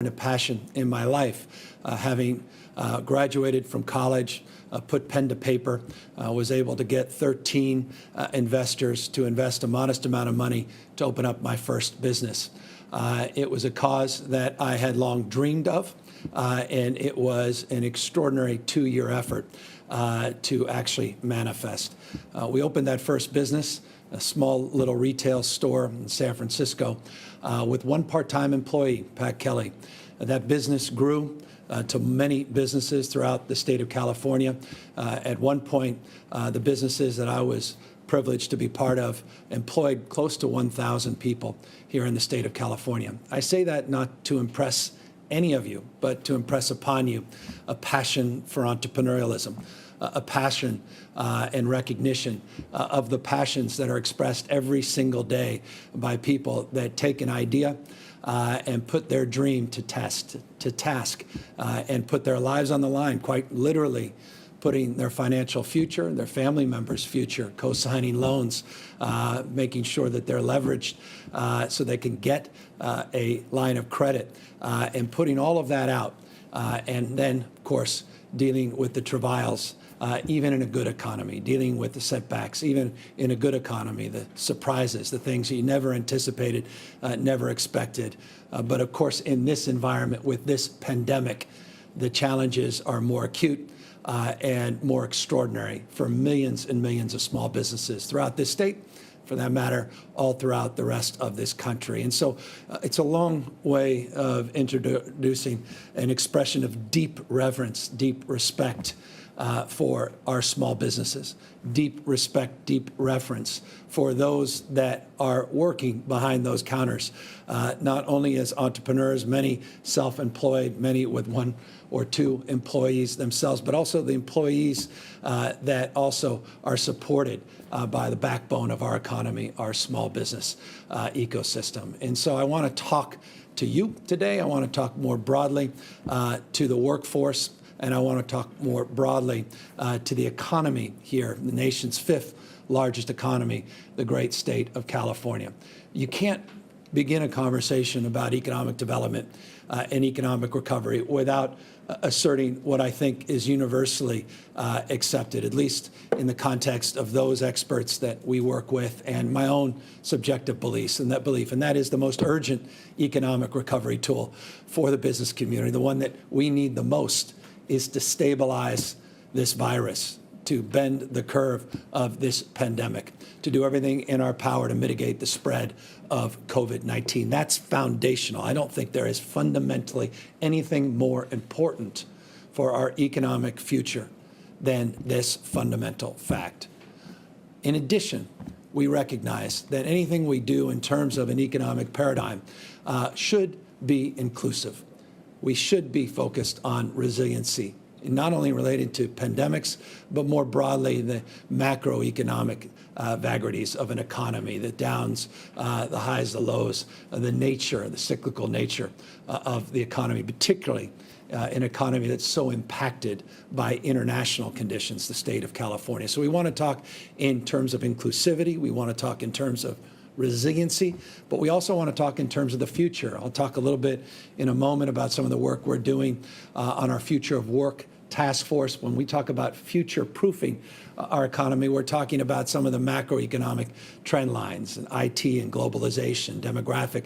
and a passion in my life. Having graduated from college, put pen to paper, was able to get 13 investors to invest a modest amount of money to open up my first business. It was a cause that I had long dreamed of, and it was an extraordinary 2-year effort to actually manifest. We opened that first business, a small little retail store in San Francisco, with one part-time employee, Pat Kelly. That business grew to many businesses throughout the state of California. At one point, the businesses that I was privileged to be part of employed close to 1,000 people here in the state of California. I say that not to impress any of you, but to impress upon you a passion for entrepreneurialism, a passion and recognition of the passions that are expressed every single day by people that take an idea and put their dream to task, and put their lives on the line, quite literally putting their financial future, their family members' future, co-signing loans, making sure that they're leveraged so they can get a line of credit, and putting all of that out. And then, of course, dealing with the travails, even in a good economy, dealing with the setbacks, even in a good economy, the surprises, the things you never anticipated, never expected. But of course, in this environment, with this pandemic, the challenges are more acute and more extraordinary for millions and millions of small businesses throughout this state, for that matter, all throughout the rest of this country. And so it's a long way of introducing an expression of deep reverence, deep respect for our small businesses, deep respect, deep reverence for those that are working behind those counters, not only as entrepreneurs, many self-employed, many with 1 or 2 employees themselves, but also the employees that also are supported by the backbone of our economy, our small business ecosystem. And so I want to talk to you today. I want to talk more broadly to the workforce, and I want to talk more broadly to the economy here, the nation's 5th largest economy, the great state of California. You can't begin a conversation about economic development and economic recovery without asserting what I think is universally accepted, at least in the context of those experts that we work with and my own subjective beliefs and that is the most urgent economic recovery tool for the business community, the one that we need the most, is to stabilize this virus, to bend the curve of this pandemic, to do everything in our power to mitigate the spread of COVID-19. That's foundational. I don't think there is fundamentally anything more important for our economic future than this fundamental fact. In addition, we recognize that anything we do in terms of an economic paradigm should be inclusive. We should be focused on resiliency, not only related to pandemics, but more broadly the macroeconomic vagaries of an economy, the downs, the highs, the lows, the nature, the cyclical nature of the economy, particularly an economy that's so impacted by international conditions, the state of California. So we want to talk in terms of inclusivity. We want to talk in terms of resiliency, but we also want to talk in terms of the future. I'll talk a little bit in a moment about some of the work we're doing on our Future of Work task force. When we talk about future-proofing our economy, we're talking about some of the macroeconomic trend lines, and IT and globalization, demographic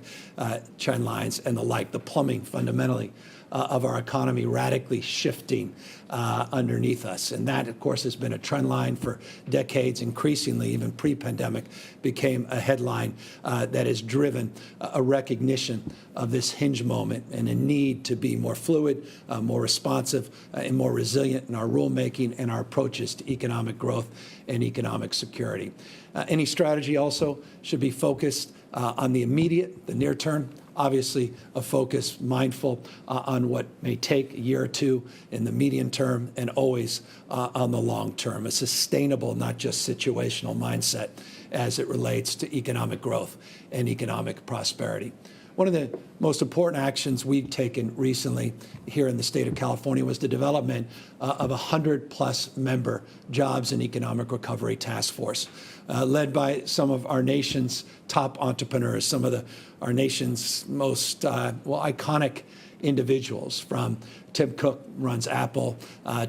trend lines, and the like, the plumbing fundamentally of our economy radically shifting underneath us. And that, of course, has been a trend line for decades. Increasingly, even pre-pandemic, became a headline that has driven a recognition of this hinge moment and a need to be more fluid, more responsive, and more resilient in our rulemaking and our approaches to economic growth and economic security. Any strategy also should be focused on the immediate, the near term, obviously a focus mindful on what may take a year or two in the medium term, and always on the long term, a sustainable, not just situational mindset as it relates to economic growth and economic prosperity. One of the most important actions we've taken recently here in the state of California was the development of a 100+ member Jobs and Economic Recovery Task Force, led by some of our nation's top entrepreneurs, some of our nation's most iconic individuals, from Tim Cook runs Apple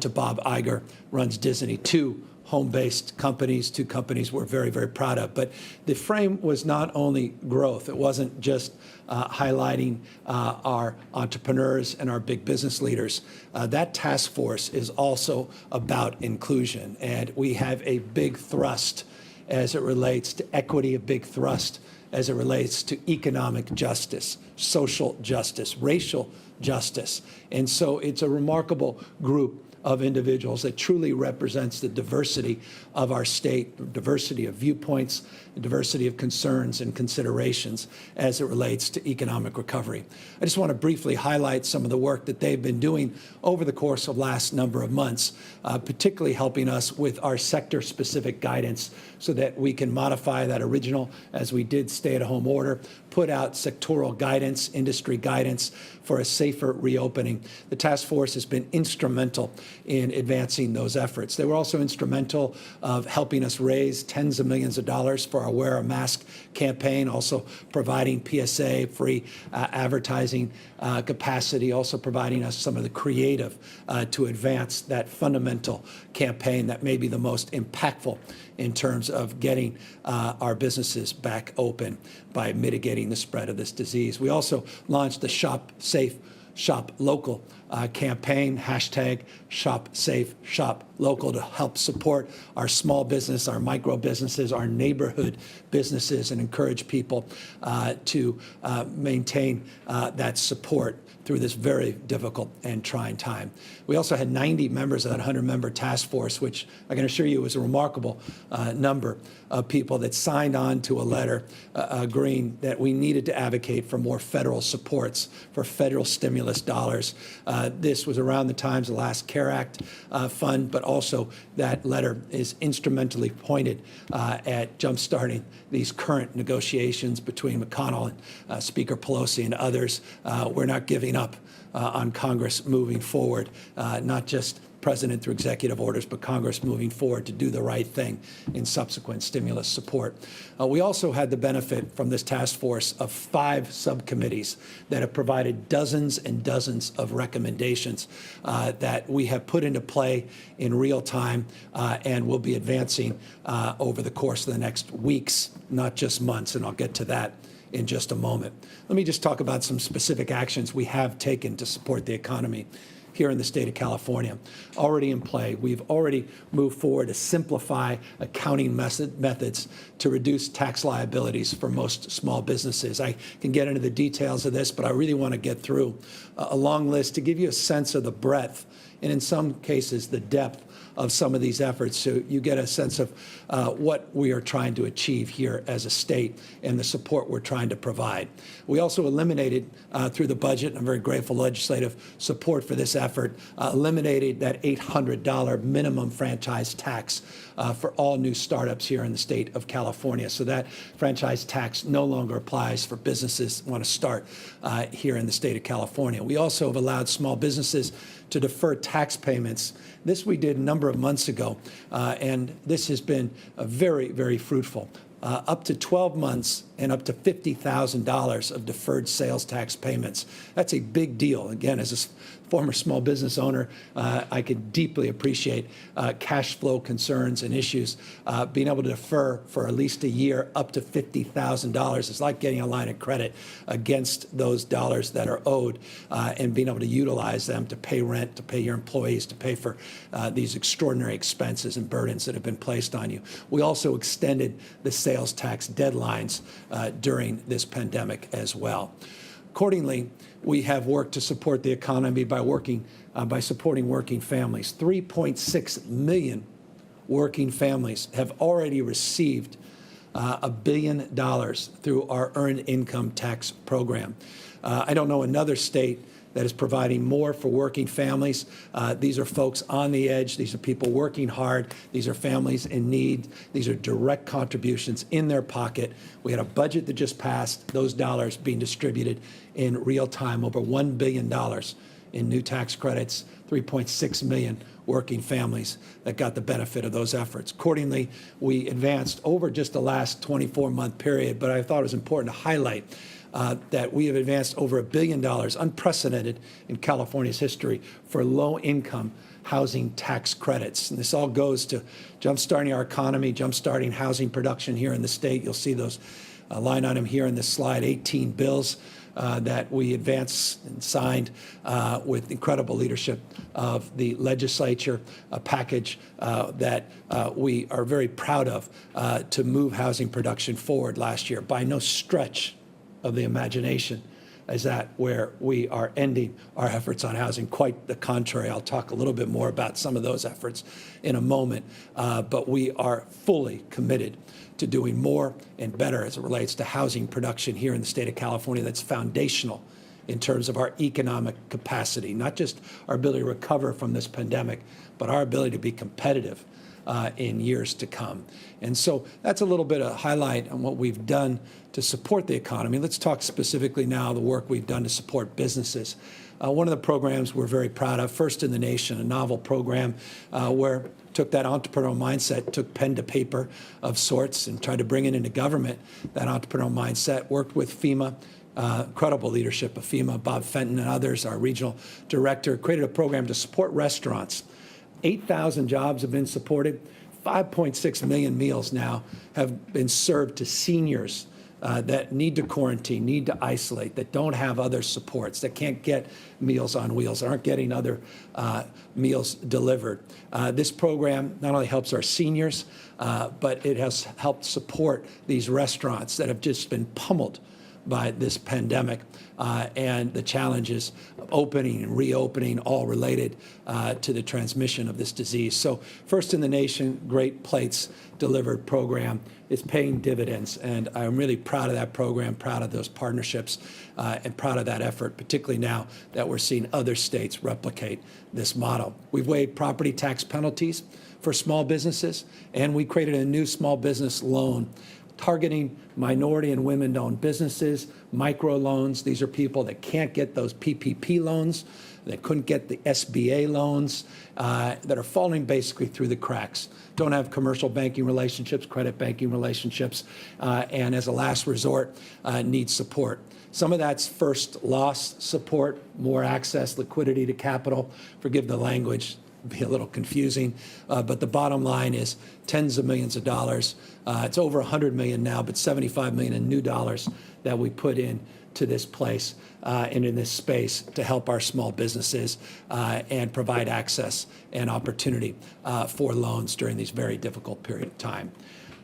to Bob Iger runs Disney, two home-based companies, two companies we're very, very proud of. But the frame was not only growth. It wasn't just highlighting our entrepreneurs and our big business leaders. That task force is also about inclusion. And we have a big thrust as it relates to equity, a big thrust as it relates to economic justice, social justice, racial justice. And so it's a remarkable group of individuals that truly represents the diversity of our state, diversity of viewpoints, diversity of concerns and considerations as it relates to economic recovery. I just want to briefly highlight some of the work that they've been doing over the course of last number of months, particularly helping us with our sector-specific guidance so that we can modify that original, as we did stay-at-home order, put out sectoral guidance, industry guidance for a safer reopening. The task force has been instrumental in advancing those efforts. They were also instrumental of helping us raise tens of millions of dollars for our Wear a Mask campaign, also providing PSA free advertising capacity, also providing us some of the creative to advance that fundamental campaign that may be the most impactful in terms of getting our businesses back open by mitigating the spread of this disease. We also launched the Shop Safe, Shop Local campaign, hashtag Shop Safe, Shop Local, to help support our small business, our micro businesses, our neighborhood businesses, and encourage people to maintain that support through this very difficult and trying time. We also had 90 members of that 100-member task force, which I can assure you was a remarkable number of people that signed on to a letter agreeing that we needed to advocate for more federal supports, for federal stimulus dollars. This was around the times of the last CARE Act fund, but also that letter is instrumentally pointed at jumpstarting these current negotiations between McConnell and Speaker Pelosi and others. We're not giving up on Congress moving forward, not just President through executive orders, but Congress moving forward to do the right thing in subsequent stimulus support. We also had the benefit from this task force of 5 subcommittees that have provided dozens and dozens of recommendations that we have put into play in real time and will be advancing over the course of the next weeks, not just months, and I'll get to that in just a moment. Let me just talk about some specific actions we have taken to support the economy here in the state of California. Already in play, we've already moved forward to simplify accounting methods to reduce tax liabilities for most small businesses. I can get into the details of this, but I really want to get through a long list to give you a sense of the breadth and in some cases the depth of some of these efforts, so you get a sense of what we are trying to achieve here as a state and the support we're trying to provide. We also eliminated through the budget, and I'm very grateful legislative support for this effort, eliminated that $800 minimum franchise tax for all new startups here in the state of California. So that franchise tax no longer applies for businesses who want to start here in the state of California. We also have allowed small businesses to defer tax payments. This we did a number of months ago, and this has been very, very fruitful. Up to 12 months and up to $50,000 of deferred sales tax payments. That's a big deal. Again, as a former small business owner, I could deeply appreciate cash flow concerns and issues. Being able to defer for at least a year up to $50,000 is like getting a line of credit against those dollars that are owed and being able to utilize them to pay rent, to pay your employees, to pay for these extraordinary expenses and burdens that have been placed on you. We also extended the sales tax deadlines during this pandemic as well. Accordingly, we have worked to support the economy by supporting working families. 3.6 million working families have already received $1 billion through our earned income tax program. I don't know another state that is providing more for working families. These are folks on the edge. These are people working hard. These are families in need. These are direct contributions in their pocket. We had a budget that just passed, those dollars being distributed in real time, over $1 billion in new tax credits, 3.6 million working families that got the benefit of those efforts. Accordingly, we advanced over just the last 24-month period, but I thought it was important to highlight that we have advanced over $1 billion, unprecedented in California's history, for low-income housing tax credits. And this all goes to jumpstarting our economy, jumpstarting housing production here in the state. You'll see those line item here in this slide, 18 bills that we advanced and signed with incredible leadership of the legislature, a package that we are very proud of to move housing production forward last year. By no stretch of the imagination is that where we are ending our efforts on housing. Quite the contrary. I'll talk a little bit more about some of those efforts in a moment, but we are fully committed to doing more and better as it relates to housing production here in the state of California. That's foundational in terms of our economic capacity, not just our ability to recover from this pandemic, but our ability to be competitive in years to come. And so that's a little bit of highlight on what we've done to support the economy. Let's talk specifically now the work we've done to support businesses. One of the programs we're very proud of, first in the nation, a novel program where took that entrepreneurial mindset, took pen to paper of sorts, and tried to bring it into government, that entrepreneurial mindset, worked with FEMA, incredible leadership of FEMA, Bob Fenton and others, our regional director, created a program to support restaurants. 8,000 jobs have been supported. 5.6 million meals now have been served to seniors that need to quarantine, need to isolate, that don't have other supports, that can't get Meals on Wheels, aren't getting other meals delivered. This program not only helps our seniors, but it has helped support these restaurants that have just been pummeled by this pandemic and the challenges of opening and reopening, all related to the transmission of this disease. So first in the nation, Great Plates Delivered program is paying dividends, and I'm really proud of that program, proud of those partnerships, and proud of that effort, particularly now that we're seeing other states replicate this model. We've waived property tax penalties for small businesses, and we created a new small business loan targeting minority and women-owned businesses, microloans. These are people that can't get those PPP loans, that couldn't get the SBA loans, that are falling basically through the cracks, don't have commercial banking relationships, credit banking relationships, and as a last resort, need support. Some of that's first loss support, more access, liquidity to capital. Forgive the language, be a little confusing, but the bottom line is tens of millions of dollars. It's over 100 million now, but 75 million in new dollars that we put in to this place and in this space to help our small businesses and provide access and opportunity for loans during these very difficult period of time.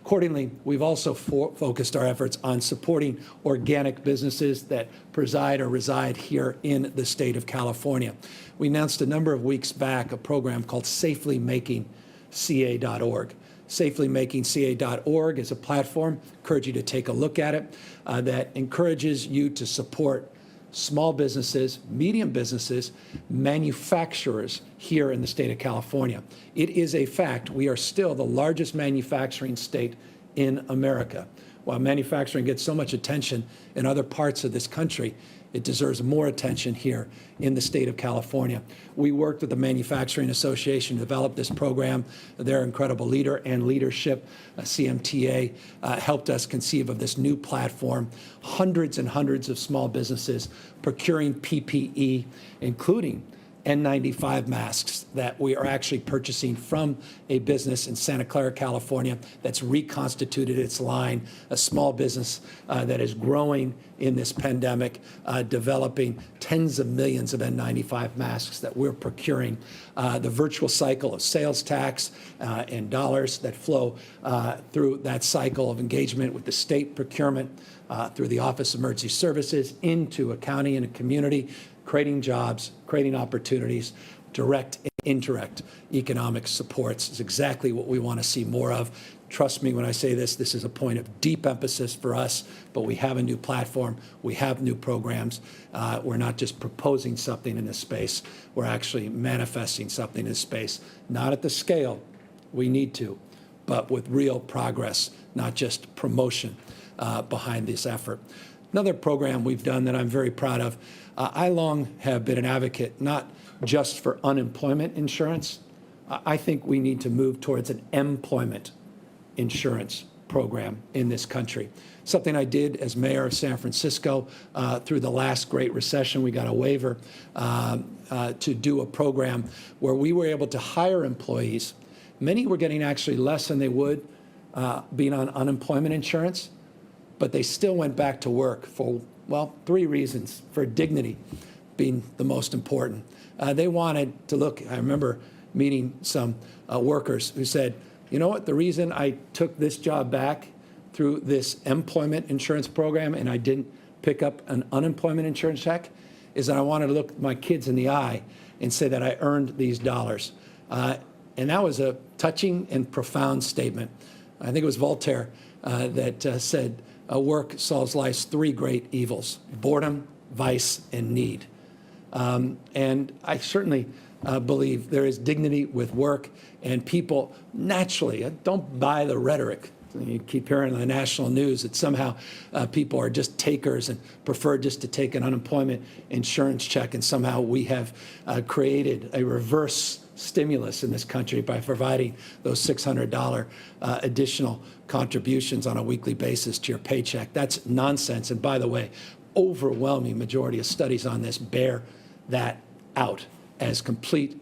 Accordingly, we've also focused our efforts on supporting organic businesses that preside or reside here in the state of California. We announced a number of weeks back a program called SafelyMakingCA.org. SafelyMakingCA.org is a platform, encourage you to take a look at it, that encourages you to support small businesses, medium businesses, manufacturers here in the state of California. It is a fact, we are still the largest manufacturing state in America. While manufacturing gets so much attention in other parts of this country, it deserves more attention here in the state of California. We worked with the Manufacturing Association to develop this program. Their incredible leader and leadership, CMTA, helped us conceive of this new platform. Hundreds and hundreds of small businesses procuring PPE, including N95 masks that we are actually purchasing from a business in Santa Clara, California, that's reconstituted its line, a small business that is growing in this pandemic, developing tens of millions of N95 masks that we're procuring. The virtual cycle of sales tax and dollars that flow through that cycle of engagement with the state procurement, through the Office of Emergency Services, into a county and a community, creating jobs, creating opportunities, direct and indirect economic supports is exactly what we want to see more of. Trust me when I say this, this is a point of deep emphasis for us, but we have a new platform, we have new programs. We're not just proposing something in this space, we're actually manifesting something in this space, not at the scale we need to, but with real progress, not just promotion behind this effort. Another program we've done that I'm very proud of, I long have been an advocate not just for unemployment insurance. I think we need to move towards an employment insurance program in this country. Something I did as mayor of San Francisco through the last Great Recession. We got a waiver to do a program where we were able to hire employees. Many were getting actually less than they would being on unemployment insurance, but they still went back to work for, well, 3 reasons. For dignity being the most important. They wanted to look, I remember meeting some workers who said, you know what, the reason I took this job back through this employment insurance program and I didn't pick up an unemployment insurance check is that I wanted to look my kids in the eye and say that I earned these dollars. And that was a touching and profound statement. I think it was Voltaire that said, work solves life's 3 great evils: boredom, vice, and need. And I certainly believe there is dignity with work, and people naturally don't buy the rhetoric. You keep hearing on the national news that somehow people are just takers and prefer just to take an unemployment insurance check, and somehow we have created a reverse stimulus in this country by providing those $600 additional contributions on a weekly basis to your paycheck. That's nonsense. And by the way, overwhelming majority of studies on this bear that out as complete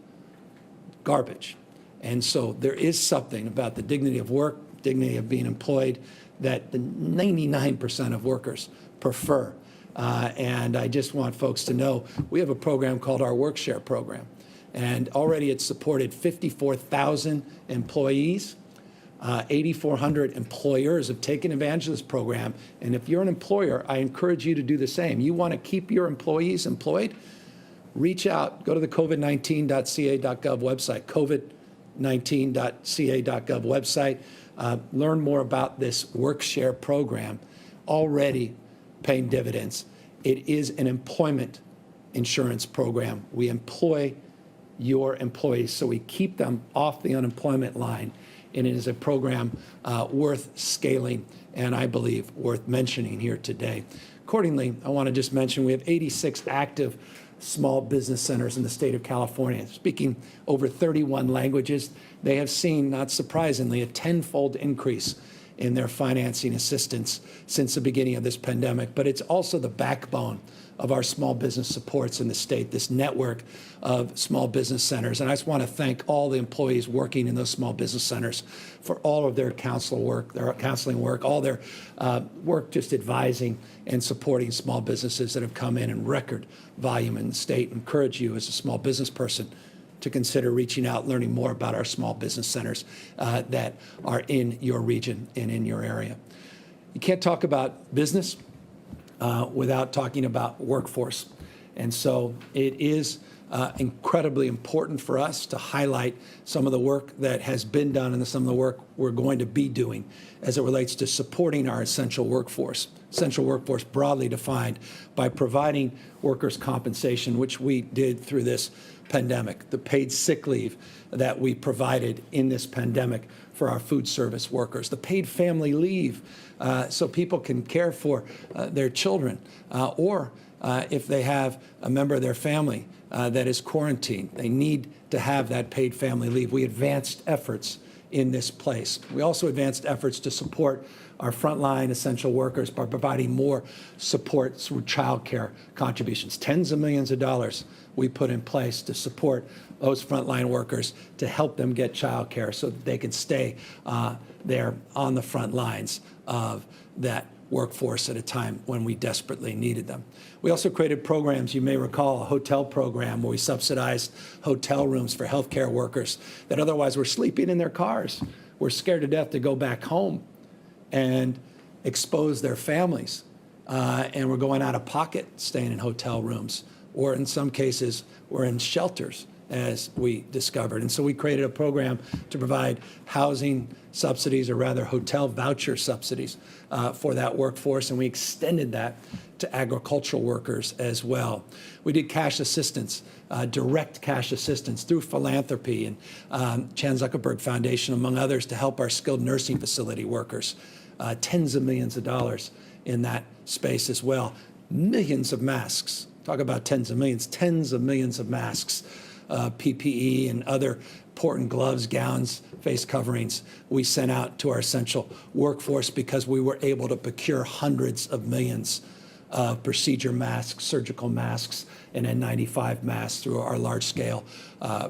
garbage. And so there is something about the dignity of work, dignity of being employed, that the 99% of workers prefer. And I just want folks to know we have a program called our WorkShare program. And already it's supported 54,000 employees. 8,400 employers have taken advantage of this program. And if you're an employer, I encourage you to do the same. You want to keep your employees employed? Reach out. Go to the covid19.ca.gov website, covid19.ca.gov website. Learn more about this WorkShare program, already paying dividends. It is an employment insurance program. We employ your employees, so we keep them off the unemployment line. And it is a program worth scaling, and I believe worth mentioning here today. Accordingly, I want to just mention we have 86 active small business centers in the state of California, speaking over 31 languages. They have seen, not surprisingly, a 10-fold increase in their financing assistance since the beginning of this pandemic. But it's also the backbone of our small business supports in the state, this network of small business centers. And I just want to thank all the employees working in those small business centers for all of their counseling work, all their work just advising and supporting small businesses that have come in record volume in the state. I encourage you as a small business person to consider reaching out, learning more about our small business centers that are in your region and in your area. You can't talk about business without talking about workforce. And so it is incredibly important for us to highlight some of the work that has been done and some of the work we're going to be doing as it relates to supporting our essential workforce. Essential workforce broadly defined by providing workers' compensation, which we did through this pandemic, the paid sick leave that we provided in this pandemic for our food service workers, the paid family leave so people can care for their children, or if they have a member of their family that is quarantined, they need to have that paid family leave. We advanced efforts in this place. We also advanced efforts to support our frontline essential workers by providing more support through child care contributions. Tens of millions of dollars we put in place to support those frontline workers to help them get child care so that they can stay there on the front lines of that workforce at a time when we desperately needed them. We also created programs, you may recall, a hotel program where we subsidized hotel rooms for healthcare workers that otherwise were sleeping in their cars, were scared to death to go back home and expose their families, and were going out of pocket staying in hotel rooms, or in some cases were in shelters, as we discovered. And so we created a program to provide housing subsidies, or rather hotel voucher subsidies for that workforce, and we extended that to agricultural workers as well. We did cash assistance, direct cash assistance through philanthropy and Chan Zuckerberg Foundation, among others, to help our skilled nursing facility workers. Tens of millions of dollars in that space as well. Millions of masks. Talk about tens of millions of masks PPE and other important gloves, gowns, face coverings we sent out to our essential workforce because we were able to procure hundreds of millions of procedure masks, surgical masks, and N95 masks through our large-scale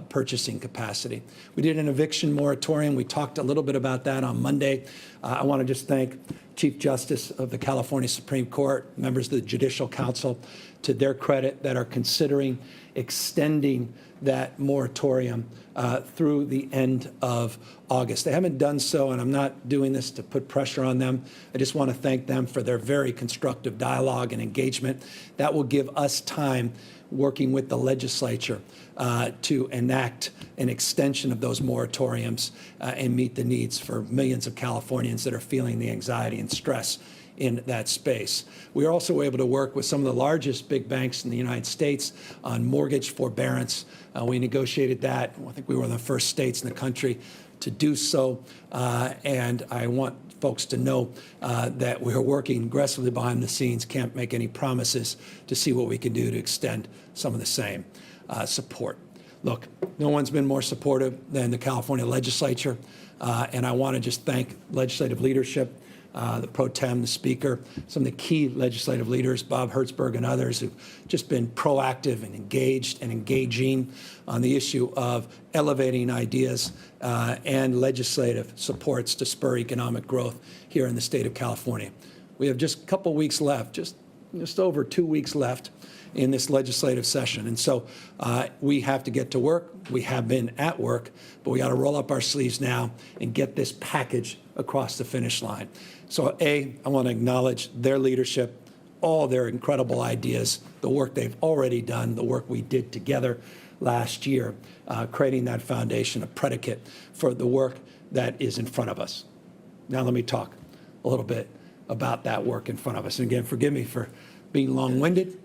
purchasing capacity. We did an eviction moratorium. We talked a little bit about that on Monday. I want to just thank Chief Justice of the California Supreme Court, members of the Judicial Council, to their credit, that are considering extending that moratorium through the end of August. They haven't done so, and I'm not doing this to put pressure on them. I just want to thank them for their very constructive dialogue and engagement. That will give us time working with the legislature to enact an extension of those moratoriums and meet the needs for millions of Californians that are feeling the anxiety and stress in that space. We are also able to work with some of the largest big banks in the United States on mortgage forbearance. We negotiated that. I think we were one of the first states in the country to do so. And I want folks to know that we are working aggressively behind the scenes, can't make any promises, to see what we can do to extend some of the same support. Look, no one's been more supportive than the California legislature. And I want to just thank legislative leadership, the pro tem, the speaker, some of the key legislative leaders, Bob Hertzberg and others, who've just been proactive and engaged and engaging on the issue of elevating ideas and legislative supports to spur economic growth here in the state of California. We have just a couple weeks left, just over 2 weeks left in this legislative session. And so we have to get to work. We have been at work, but we got to roll up our sleeves now and get this package across the finish line. So I want to acknowledge their leadership, all their incredible ideas, the work they've already done, the work we did together last year, creating that foundation, a predicate for the work that is in front of us. Now let me talk a little bit about that work in front of us. And again, forgive me for being long-winded,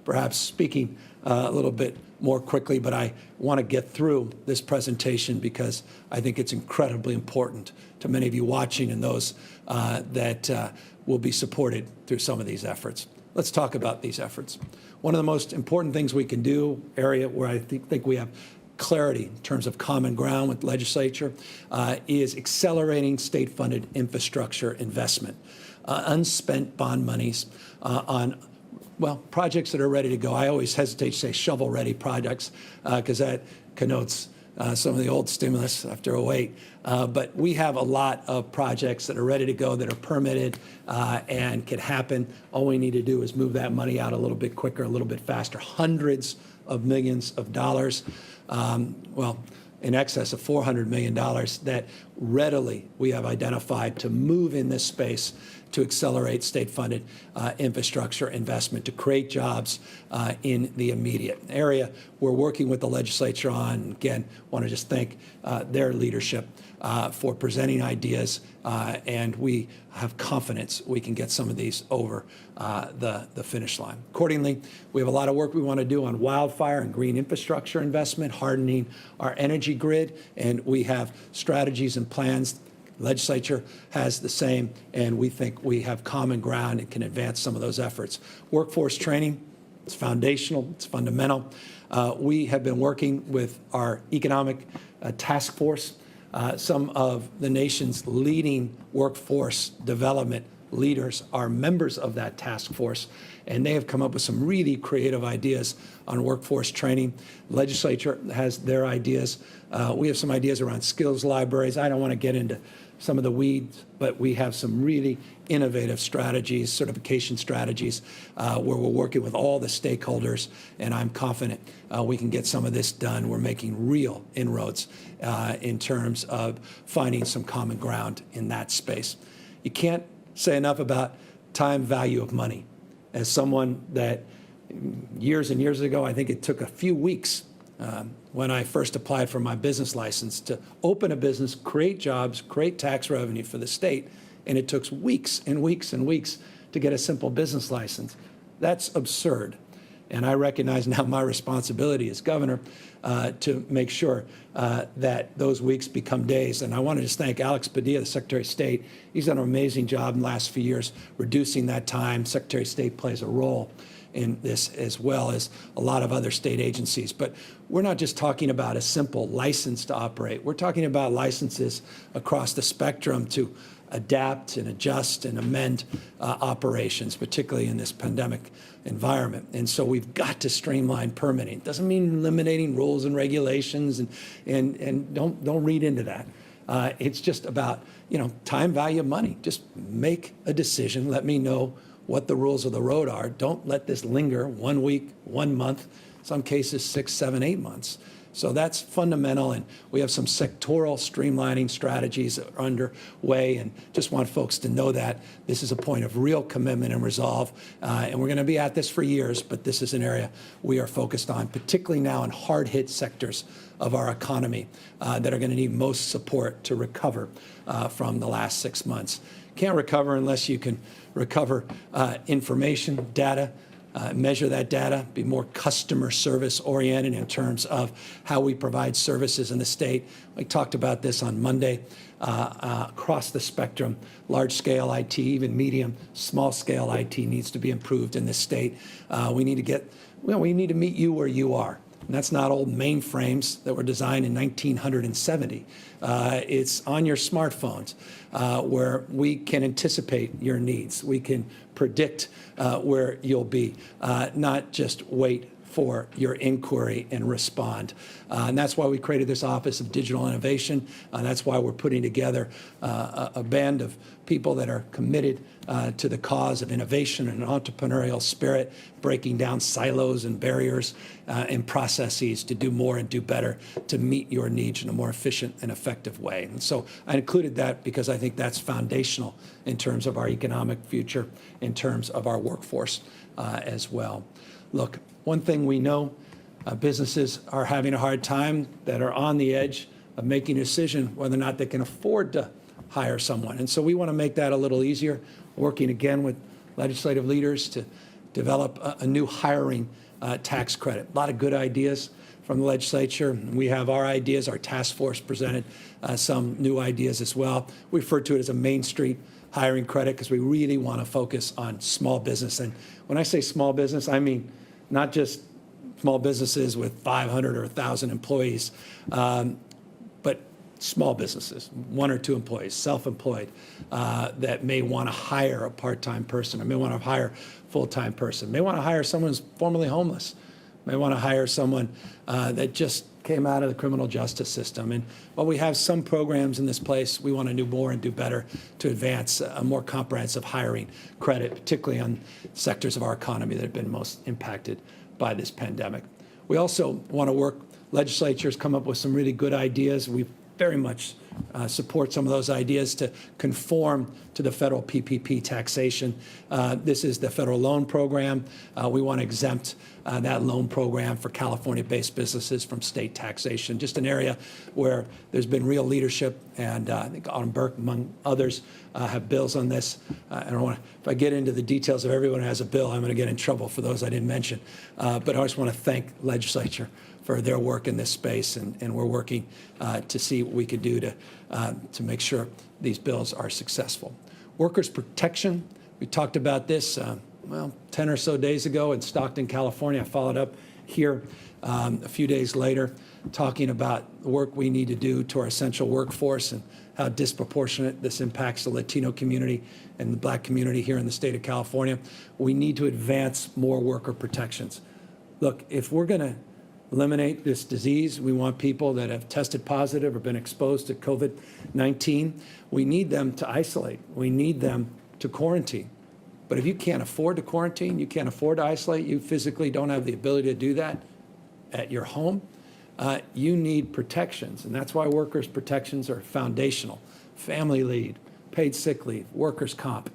perhaps speaking a little bit more quickly, but I want to get through this presentation because I think it's incredibly important to many of you watching and those that will be supported through some of these efforts. Let's talk about these efforts. One of the most important things we can do, area where I think we have clarity in terms of common ground with legislature, is accelerating state-funded infrastructure investment, unspent bond monies on projects that are ready to go. I always hesitate to say shovel-ready projects because that connotes some of the old stimulus after 2008. But we have a lot of projects that are ready to go, that are permitted and can happen. All we need to do is move that money out a little bit quicker, a little bit faster. Hundreds of millions of dollars, in excess of $400 million that readily we have identified to move in this space to accelerate state-funded infrastructure investment, to create jobs in the immediate area. We're working with the legislature on, again, want to just thank their leadership for presenting ideas, and we have confidence we can get some of these over the finish line. Accordingly, we have a lot of work we want to do on wildfire and green infrastructure investment, hardening our energy grid, and we have strategies and plans. Legislature has the same, and we think we have common ground and can advance some of those efforts. Workforce training, it's foundational, it's fundamental. We have been working with our economic task force, some of the nation's leading workforce development leaders are members of that task force, and they have come up with some really creative ideas on workforce training. Legislature has their ideas. We have some ideas around skills libraries. I don't want to get into some of the weeds, but we have some really innovative strategies, certification strategies, where we're working with all the stakeholders, and I'm confident we can get some of this done. We're making real inroads in terms of finding some common ground in that space. You can't say enough about time value of money. As someone that years and years ago, I think it took a few weeks when I first applied for my business license to open a business, create jobs, create tax revenue for the state, and it took weeks and weeks and weeks to get a simple business license. That's absurd. And I recognize now my responsibility as governor to make sure that those weeks become days. And I want to just thank Alex Padilla, the Secretary of State. He's done an amazing job in the last few years reducing that time. Secretary of State plays a role in this, as well as a lot of other state agencies. But we're not just talking about a simple license to operate. We're talking about licenses across the spectrum to adapt and adjust and amend operations, particularly in this pandemic environment. And so we've got to streamline permitting. It doesn't mean eliminating rules and regulations, and don't read into that. It's just about, time, value of money. Just make a decision. Let me know what the rules of the road are. Don't let this linger 1 week, 1 month, some cases 6, 7, 8 months. So that's fundamental, and we have some sectoral streamlining strategies that are underway, and just want folks to know that this is a point of real commitment and resolve, and we're going to be at this for years, but this is an area we are focused on, particularly now in hard-hit sectors of our economy that are going to need most support to recover from the last 6 months. Can't recover unless you can recover information, data, measure that data, be more customer service oriented in terms of how we provide services in the state. We talked about this on Monday. Across the spectrum, large scale IT, even medium, small scale IT needs to be improved in this state. We need to meet you where you are. And that's not old mainframes that were designed in 1970. It's on your smartphones where we can anticipate your needs. We can predict where you'll be, not just wait for your inquiry and respond. And that's why we created this Office of Digital Innovation. That's why we're putting together a band of people that are committed to the cause of innovation and an entrepreneurial spirit, breaking down silos and barriers and processes to do more and do better to meet your needs in a more efficient and effective way. And so I included that because I think that's foundational in terms of our economic future, in terms of our workforce as well. Look, one thing we know, businesses are having a hard time that are on the edge of making a decision whether or not they can afford to hire someone. And so we want to make that a little easier, working again with legislative leaders to develop a new hiring tax credit. A lot of good ideas from the legislature. We have our ideas. Our task force presented some new ideas as well. We refer to it as a Main Street hiring credit because we really want to focus on small business. And when I say small business, I mean not just small businesses with 500 or 1,000 employees, but small businesses, 1 or 2 employees, self-employed, that may want to hire a part-time person, or may want to hire a full-time person, may want to hire someone who's formerly homeless, may want to hire someone that just came out of the criminal justice system. And while we have some programs in this place, we want to do more and do better to advance a more comprehensive hiring credit, particularly on sectors of our economy that have been most impacted by this pandemic. We also want to work, legislatures come up with some really good ideas. We very much support some of those ideas to conform to the federal PPP taxation. This is the federal loan program. We want to exempt that loan program for California-based businesses from state taxation, just an area where there's been real leadership, and I think Autumn Burke, among others, have bills on this. I don't want to, if I get into the details of everyone who has a bill, I'm going to get in trouble for those I didn't mention. But I just want to thank legislature for their work in this space, and we're working to see what we can do to make sure these bills are successful. Workers' protection, we talked about this, 10 or so days ago in Stockton, California. I followed up here a few days later, talking about the work we need to do to our essential workforce and how disproportionate this impacts the Latino community and the Black community here in the state of California. We need to advance more worker protections. Look, if we're going to eliminate this disease, we want people that have tested positive or been exposed to COVID-19. We need them to isolate. We need them to quarantine. But if you can't afford to quarantine, you can't afford to isolate, you physically don't have the ability to do that at your home, you need protections. And that's why workers' protections are foundational. Family leave, paid sick leave, workers' comp.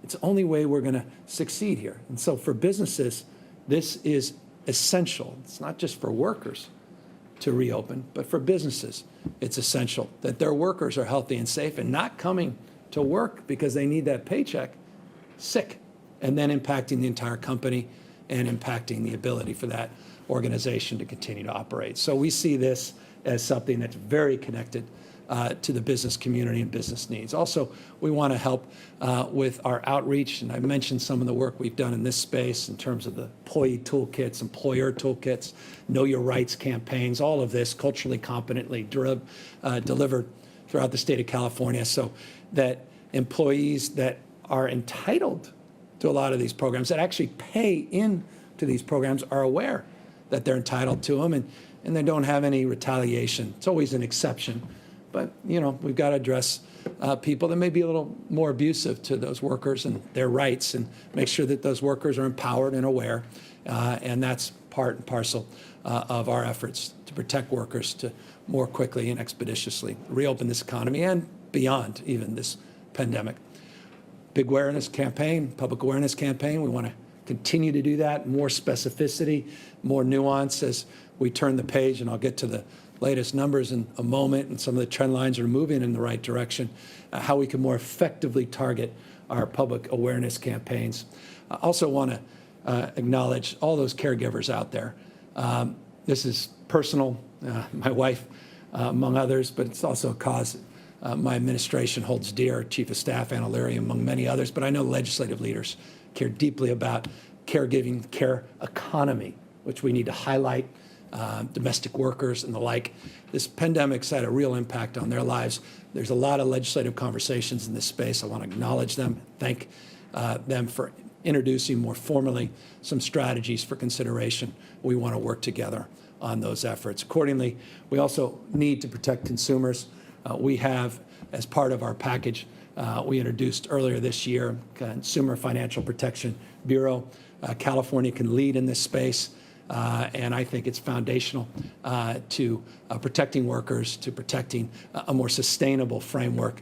It's the only way we're going to succeed here. And so for businesses, this is essential. It's not just for workers to reopen, but for businesses, it's essential that their workers are healthy and safe and not coming to work because they need that paycheck, sick, and then impacting the entire company and impacting the ability for that organization to continue to operate. So we see this as something that's very connected to the business community and business needs. Also, we want to help with our outreach, and I mentioned some of the work we've done in this space in terms of the employee toolkits, employer toolkits, know your rights campaigns, all of this culturally competently delivered throughout the state of California so that employees that are entitled to a lot of these programs, that actually pay into these programs, are aware that they're entitled to them and they don't have any retaliation. It's always an exception. But, we've got to address people that may be a little more abusive to those workers and their rights and make sure that those workers are empowered and aware. And that's part and parcel of our efforts to protect workers to more quickly and expeditiously reopen this economy and beyond even this pandemic. Big awareness campaign, public awareness campaign. We want to continue to do that, more specificity, more nuance as we turn the page, and I'll get to the latest numbers in a moment, and some of the trend lines are moving in the right direction, how we can more effectively target our public awareness campaigns. I also want to acknowledge all those caregivers out there. This is personal, my wife, among others, but it's also a cause my administration holds dear, Chief of Staff Anna Leary, among many others, but I know legislative leaders care deeply about caregiving, care economy, which we need to highlight, domestic workers and the like. This pandemic's had a real impact on their lives. There's a lot of legislative conversations in this space. I want to acknowledge them, thank them for introducing more formally some strategies for consideration. We want to work together on those efforts. Accordingly, we also need to protect consumers. We have, as part of our package, we introduced earlier this year, Consumer Financial Protection Bureau. California can lead in this space, and I think it's foundational to protecting workers, to protecting a more sustainable framework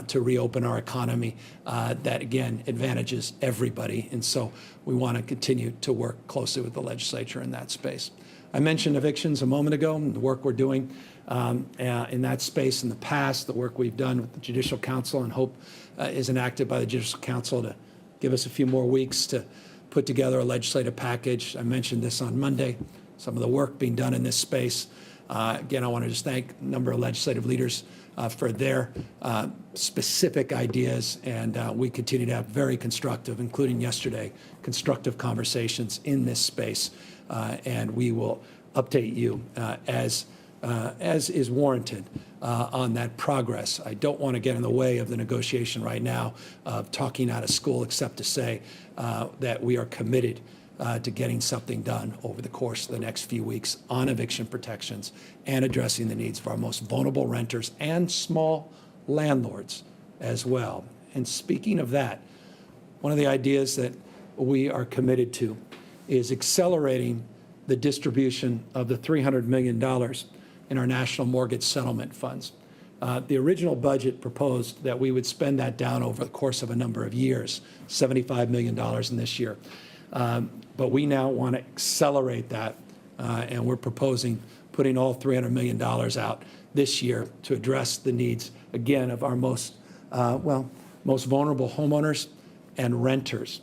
to reopen our economy that, again, advantages everybody. And so we want to continue to work closely with the legislature in that space. I mentioned evictions a moment ago and the work we're doing in that space in the past, the work we've done with the Judicial Council, and hope is enacted by the Judicial Council to give us a few more weeks to put together a legislative package. I mentioned this on Monday, some of the work being done in this space. Again, I want to just thank a number of legislative leaders for their specific ideas, and we continue to have very constructive, including yesterday, constructive conversations in this space, and we will update you as is warranted on that progress. I don't want to get in the way of the negotiation right now of talking out of school, except to say that we are committed to getting something done over the course of the next few weeks on eviction protections and addressing the needs of our most vulnerable renters and small landlords as well. And speaking of that, one of the ideas that we are committed to is accelerating the distribution of the $300 million in our national mortgage settlement funds. The original budget proposed that we would spend that down over the course of a number of years, $75 million in this year. But we now want to accelerate that, and we're proposing putting all $300 million out this year to address the needs, again, of our most vulnerable homeowners and renters.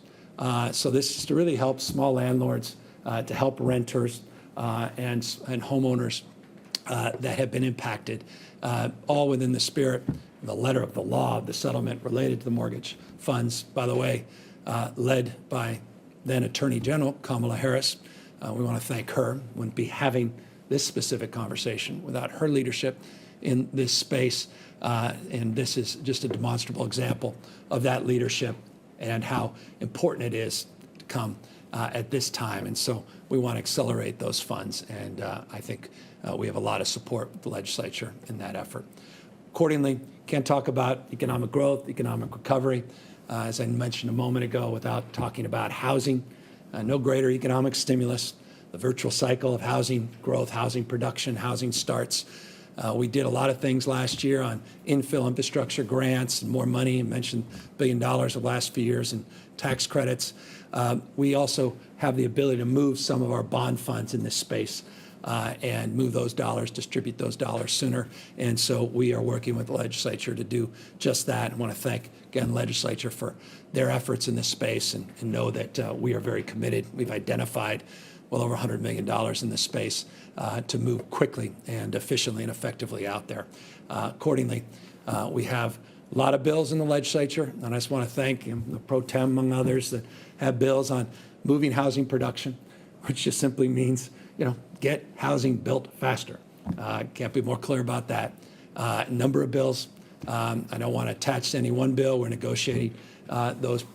So this is to really help small landlords, to help renters and homeowners that have been impacted, all within the spirit, the letter of the law of the settlement related to the mortgage funds, by the way, led by then Attorney General Kamala Harris. We want to thank her. Wouldn't be having this specific conversation without her leadership in this space. And this is just a demonstrable example of that leadership and how important it is to come at this time. And so we want to accelerate those funds. And I think we have a lot of support with the legislature in that effort. Accordingly, can't talk about economic growth, economic recovery, as I mentioned a moment ago, without talking about housing. No greater economic stimulus, the virtual cycle of housing growth, housing production, housing starts. We did a lot of things last year on infill infrastructure grants and more money. I mentioned $1 billion of the last few years in tax credits. We also have the ability to move some of our bond funds in this space and move those dollars, distribute those dollars sooner. And so we are working with the legislature to do just that. I want to thank, again, the legislature for their efforts in this space and know that we are very committed. We've identified well over $100 million in this space to move quickly and efficiently and effectively out there. Accordingly, we have a lot of bills in the legislature, and I just want to thank the pro tem, among others, that have bills on moving housing production, which just simply means, get housing built faster. Can't be more clear about that. Number of bills. I don't want to attach to any one bill. We're negotiating those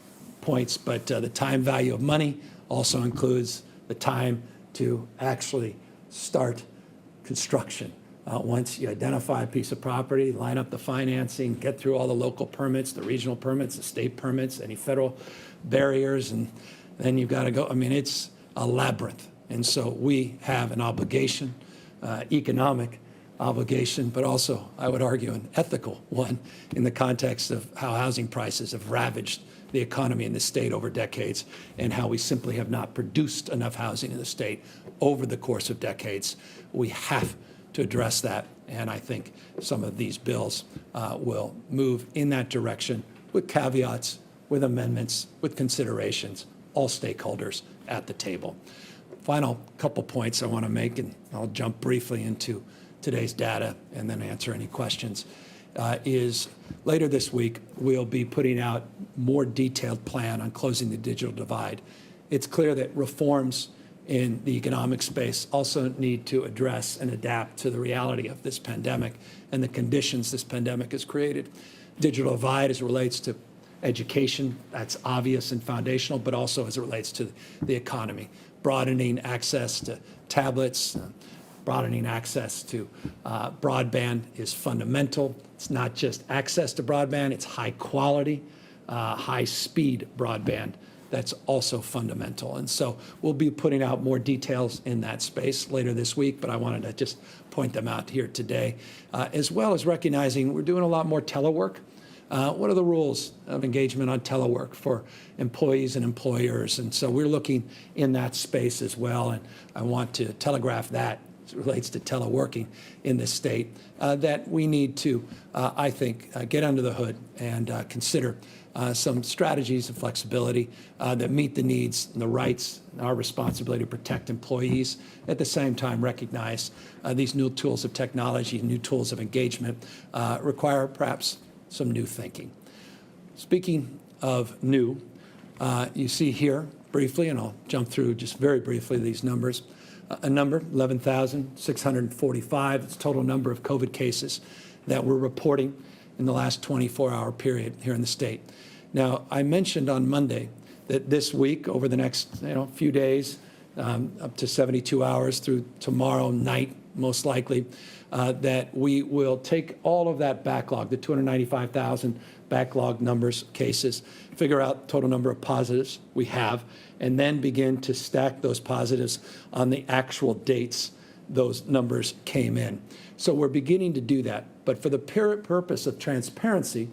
points, but the time value of money also includes the time to actually start construction. Once you identify a piece of property, line up the financing, get through all the local permits, the regional permits, the state permits, any federal barriers, and then you've got to go. I mean, it's a labyrinth. And so we have an obligation, economic obligation, but also, I would argue, an ethical one in the context of how housing prices have ravaged the economy in the state over decades and how we simply have not produced enough housing in the state over the course of decades. We have to address that, and I think some of these bills will move in that direction with caveats, with amendments, with considerations, all stakeholders at the table. Final couple points I want to make, and I'll jump briefly into today's data and then answer any questions, is later this week, we'll be putting out more detailed plan on closing the digital divide. It's clear that reforms in the economic space also need to address and adapt to the reality of this pandemic and the conditions this pandemic has created. Digital divide as it relates to education, that's obvious and foundational, but also as it relates to the economy. Broadening access to tablets, broadening access to broadband is fundamental. It's not just access to broadband, it's high quality, high speed broadband. That's also fundamental. And so we'll be putting out more details in that space later this week, but I wanted to just point them out here today, as well as recognizing we're doing a lot more telework. What are the rules of engagement on telework for employees and employers? And so we're looking in that space as well, and I want to telegraph that as it relates to teleworking in this state, that we need to, I think, get under the hood and consider some strategies and flexibility that meet the needs and the rights and our responsibility to protect employees. At the same time, recognize these new tools of technology, new tools of engagement require perhaps some new thinking. Speaking of new, you see here briefly, and I'll jump through just very briefly these numbers. A number, 11,645, it's total number of COVID cases that we're reporting in the last 24-hour period here in the state. Now, I mentioned on Monday that this week, over the next few days, up to 72 hours through tomorrow night, most likely, that we will take all of that backlog, the 295,000 backlog numbers, cases, figure out total number of positives we have, and then begin to stack those positives on the actual dates those numbers came in. So we're beginning to do that. But for the purpose of transparency,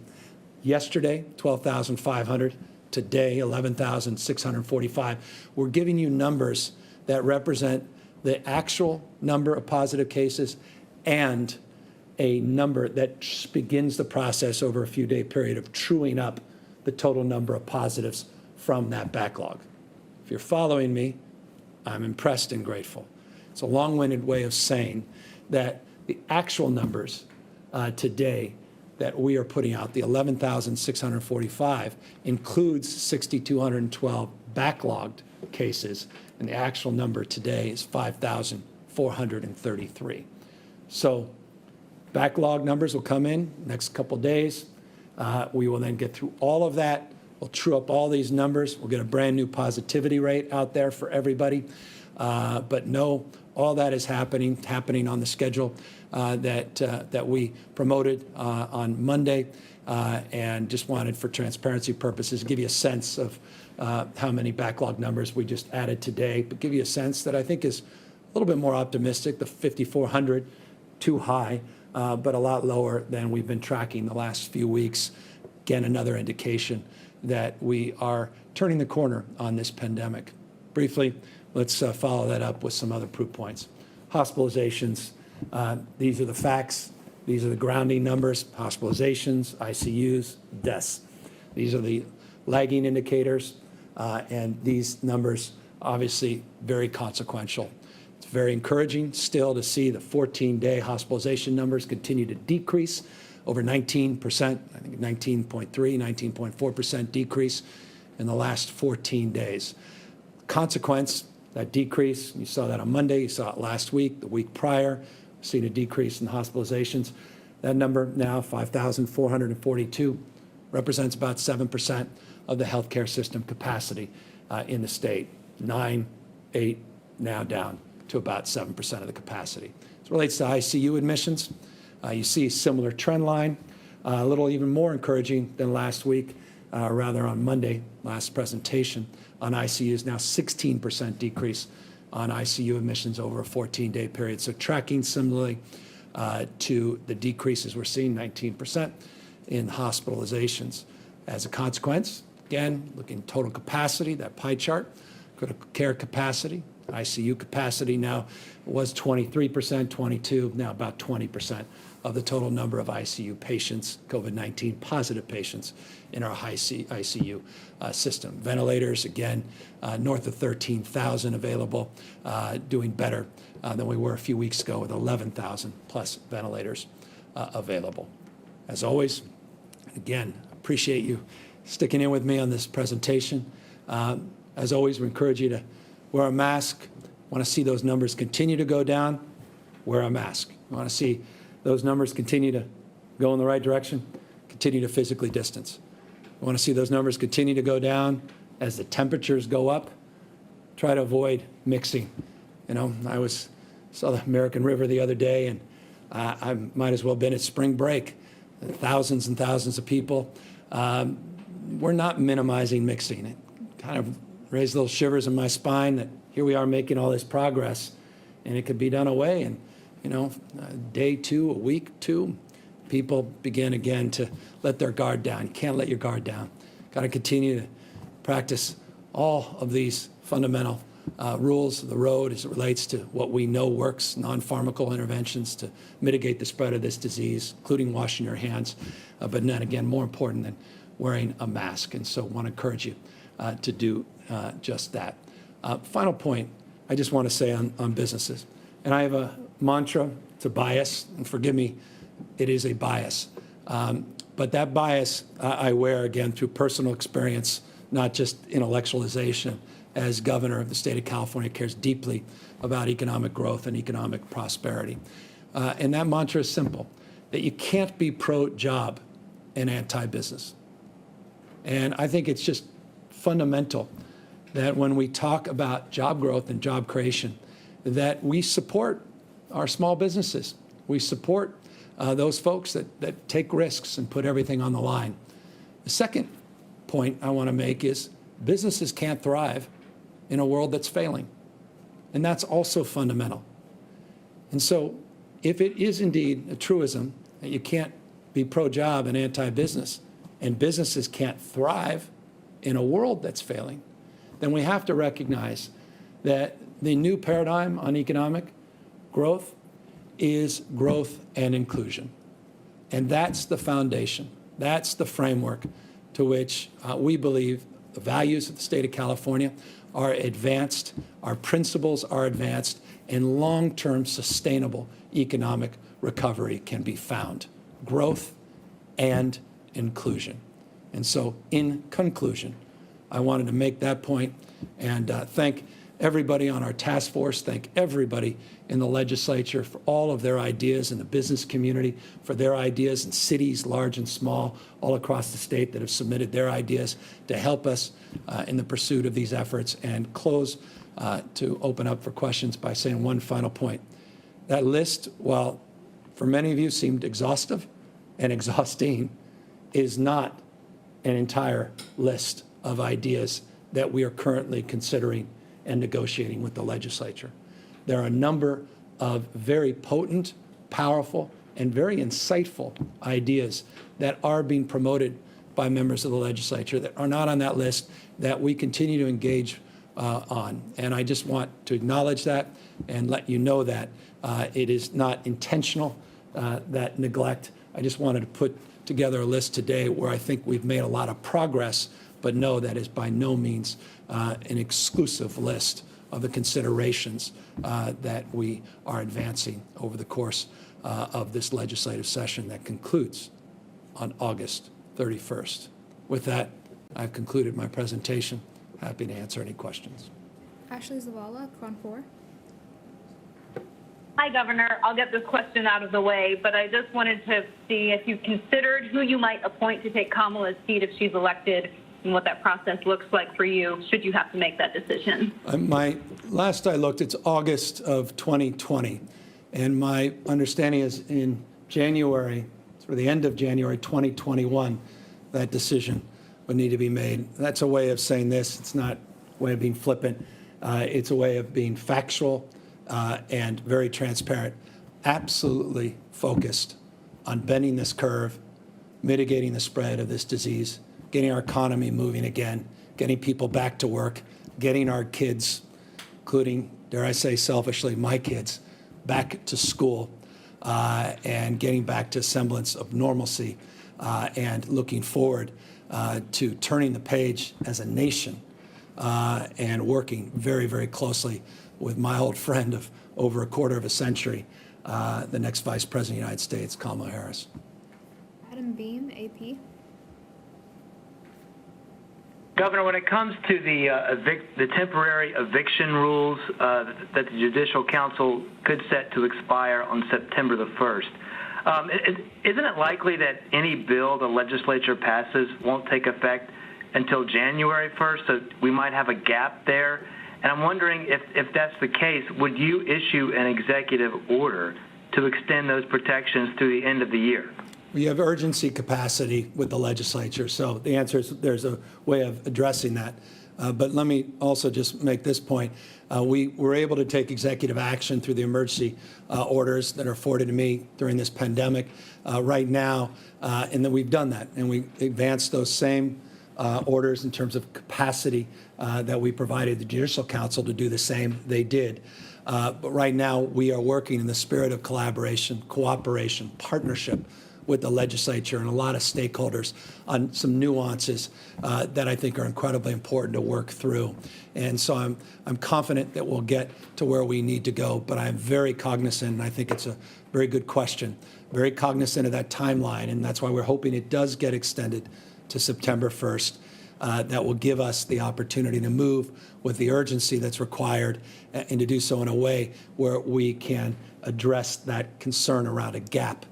yesterday, 12,500, today, 11,645, we're giving you numbers that represent the actual number of positive cases and a number that begins the process over a few-day period of truing up the total number of positives from that backlog. If you're following me, I'm impressed and grateful. It's a long-winded way of saying that the actual numbers today that we are putting out, the 11,645, includes 6,212 backlogged cases, and the actual number today is 5,433. So backlog numbers will come in next couple days. We will then get through all of that. We'll true up all these numbers. We'll get a brand new positivity rate out there for everybody. But no, all that is happening on the schedule that we promoted on Monday, and just wanted, for transparency purposes, to give you a sense of how many backlog numbers we just added today, but give you a sense that I think is a little bit more optimistic. The 5,400, too high, but a lot lower than we've been tracking the last few weeks. Again, another indication that we are turning the corner on this pandemic. Briefly, let's follow that up with some other proof points. Hospitalizations, these are the facts. These are the grounding numbers: hospitalizations, ICUs, deaths. These are the lagging indicators, and these numbers obviously very consequential. It's very encouraging still to see the 14-day hospitalization numbers continue to decrease, over 19%, I think 19.3, 19.4% decrease in the last 14 days. Consequence, that decrease, you saw that on Monday, you saw it last week, the week prior, we've seen a decrease in hospitalizations. That number now, 5,442, represents about 7% of the healthcare system capacity in the state. 9, 8, now down to about 7% of the capacity. As it relates to ICU admissions, you see a similar trend line, a little even more encouraging than last week, rather on Monday, last presentation on ICUs, now 16% decrease on ICU admissions over a 14-day period. So tracking similarly to the decreases we're seeing, 19% in hospitalizations. As a consequence, again, looking at total capacity, that pie chart, critical care capacity, ICU capacity now was 23%, 22, now about 20% of the total number of ICU patients, COVID-19 positive patients in our ICU system. Ventilators, again, north of 13,000 available, doing better than we were a few weeks ago with 11,000 plus ventilators available. As always, again, appreciate you sticking in with me on this presentation. As always, we encourage you to wear a mask. Want to see those numbers continue to go down, wear a mask. You want to see those numbers continue to go in the right direction, continue to physically distance. You want to see those numbers continue to go down as the temperatures go up, try to avoid mixing. You know, I saw the American River the other day, and I might as well have been at spring break. Thousands and thousands of people. We're not minimizing mixing. It kind of raised little shivers in my spine that here we are making all this progress, and it could be done away. And, you know, day 2, a week 2, people begin again to let their guard down. You can't let your guard down. Got to continue to practice all of these fundamental rules of the road as it relates to what we know works, non-pharmaceutical interventions to mitigate the spread of this disease, including washing your hands, but then again, more important than wearing a mask. And so I want to encourage you to do just that. Final point, I just want to say on businesses, and I have a mantra, it's a bias, and forgive me, it is a bias. But that bias I wear, again, through personal experience, not just intellectualization. As governor of the state of California, cares deeply about economic growth and economic prosperity. And that mantra is simple, that you can't be pro-job and anti-business. And I think it's just fundamental that when we talk about job growth and job creation, that we support our small businesses. We support those folks that take risks and put everything on the line. The second point I want to make is businesses can't thrive in a world that's failing. And that's also fundamental. And so if it is indeed a truism that you can't be pro-job and anti-business, and businesses can't thrive in a world that's failing, then we have to recognize that the new paradigm on economic growth is growth and inclusion. And that's the foundation. That's the framework to which we believe the values of the state of California are advanced, our principles are advanced, and long-term sustainable economic recovery can be found. Growth and inclusion. And so, in conclusion, I wanted to make that point and thank everybody on our task force, thank everybody in the legislature for all of their ideas, and the business community for their ideas, and cities large and small all across the state that have submitted their ideas to help us in the pursuit of these efforts. And close to open up for questions by saying one final point. That list, while for many of you seemed exhaustive and exhausting, is not an entire list of ideas that we are currently considering and negotiating with the legislature. There are a number of very potent, powerful, and very insightful ideas that are being promoted by members of the legislature that are not on that list that we continue to engage on. And I just want to acknowledge that and let you know that it is not intentional, that neglect. I just wanted to put together a list today where I think we've made a lot of progress but no, that is by no means an exclusive list of the considerations that we are advancing over the course of this legislative session that concludes on August 31st. With that, I've concluded my presentation. Happy to answer any questions. Ashley Zavala, Cron 4. Hi, Governor. I'll get this question out of the way, but I just wanted to see if you considered who you might appoint to take Kamala's seat if she's elected and what that process looks like for you, should you have to make that decision. Last I looked, it's August of 2020, and my understanding is in January, or the end of January 2021, that decision would need to be made. That's a way of saying this. It's not a way of being flippant. It's a way of being factual and very transparent, absolutely focused on bending this curve, mitigating the spread of this disease, getting our economy moving again, getting people back to work, getting our kids, including, dare I say selfishly, my kids, back to school, and getting back to a semblance of normalcy, and looking forward to turning the page as a nation and working very, very closely with my old friend of over a quarter of a century, the next Vice President of the United States, Kamala Harris. Adam Beam, AP. Governor, when it comes to the temporary eviction rules that the Judicial Council could set to expire on September the 1st, isn't it likely that any bill the legislature passes won't take effect until January 1st, so we might have a gap there? And I'm wondering if that's the case, would you issue an executive order to extend those protections through the end of the year? We have urgency capacity with the legislature, so the answer is there's a way of addressing that. But let me also just make this point. We were able to take executive action through the emergency orders that are afforded to me during this pandemic right now, and then we've done that, and we advanced those same orders in terms of capacity that we provided the Judicial Council to do the same. They did. But right now, we are working in the spirit of collaboration, cooperation, partnership with the legislature and a lot of stakeholders on some nuances that I think are incredibly important to work through. And so I'm confident that we'll get to where we need to go, but I'm very cognizant, and I think it's a very good question, very cognizant of that timeline, and that's why we're hoping it does get extended to September 1st. That will give us the opportunity to move with the urgency that's required and to do so in a way where we can address that concern around a gap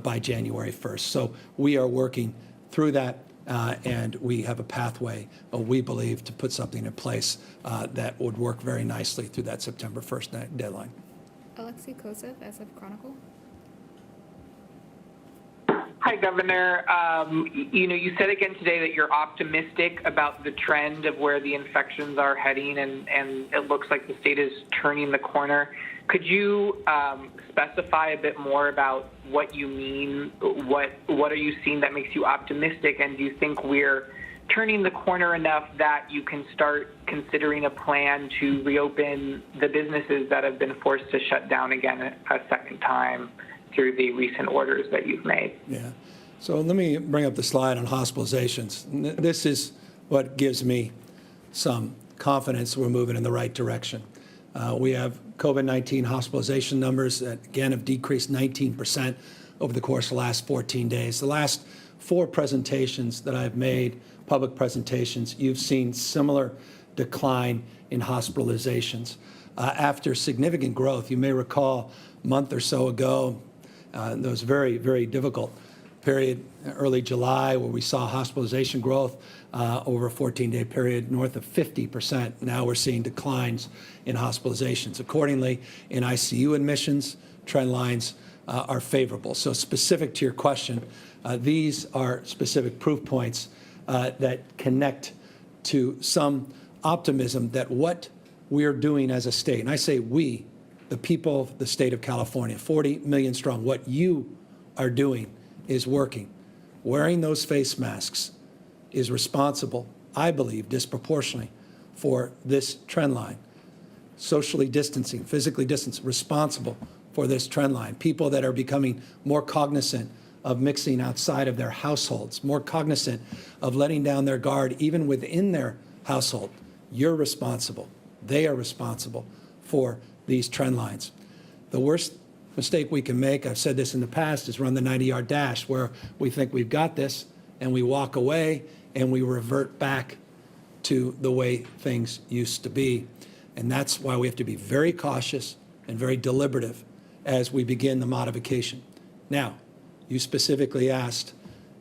by January 1st. So we are working through that, and we have a pathway, we believe, to put something in place that would work very nicely through that September 1st deadline. Alexei Kosev, SF Chronicle. Hi, Governor. You said again today that you're optimistic about the trend of where the infections are heading, and it looks like the state is turning the corner. Could you specify a bit more about what you mean? What are you seeing that makes you optimistic? And do you think we're turning the corner enough that you can start considering a plan to reopen the businesses that have been forced to shut down again a second time through the recent orders that you've made? Yeah. So let me bring up the slide on hospitalizations. This is what gives me some confidence we're moving in the right direction. We have COVID-19 hospitalization numbers that, again, have decreased 19% over the course of the last 14 days. The last 4 presentations that I've made, public presentations, you've seen similar decline in hospitalizations. After significant growth, you may recall a month or so ago, there was very, very difficult period, early July, where we saw hospitalization growth over a 14-day period north of 50%. Now we're seeing declines in hospitalizations. Accordingly, in ICU admissions, trend lines are favorable. So specific to your question, these are specific proof points that connect to some optimism that what we're doing as a state, and I say we, the people of the state of California, 40 million strong, what you are doing is working. Wearing those face masks is responsible, I believe, disproportionately for this trend line. Socially distancing, physically distancing, responsible for this trend line. People that are becoming more cognizant of mixing outside of their households, more cognizant of letting down their guard even within their household. You're responsible. They are responsible for these trend lines. The worst mistake we can make, I've said this in the past, is run the 90-yard dash, where we think we've got this and we walk away and we revert back to the way things used to be. And that's why we have to be very cautious and very deliberative as we begin the modification. Now, you specifically asked,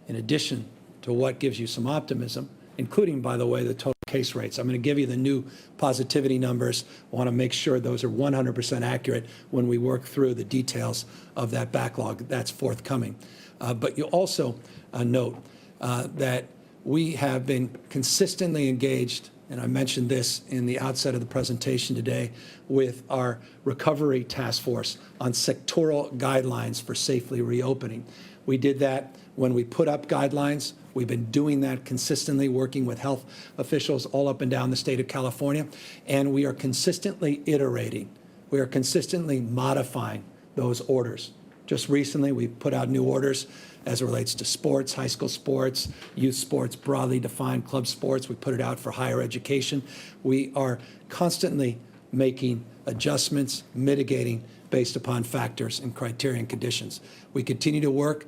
in addition to what gives you some optimism, including, by the way, the total case rates. I'm going to give you the new positivity numbers. I want to make sure those are 100% accurate when we work through the details of that backlog that's forthcoming. But you also note that we have been consistently engaged, and I mentioned this in the outset of the presentation today, with our recovery task force on sectoral guidelines for safely reopening. We did that when we put up guidelines. We've been doing that consistently, working with health officials all up and down the state of California, and we are consistently iterating. We are consistently modifying those orders. Just recently, we put out new orders as it relates to sports, high school sports, youth sports, broadly defined club sports. We put it out for higher education. We are constantly making adjustments, mitigating based upon factors and criteria and conditions. We continue to work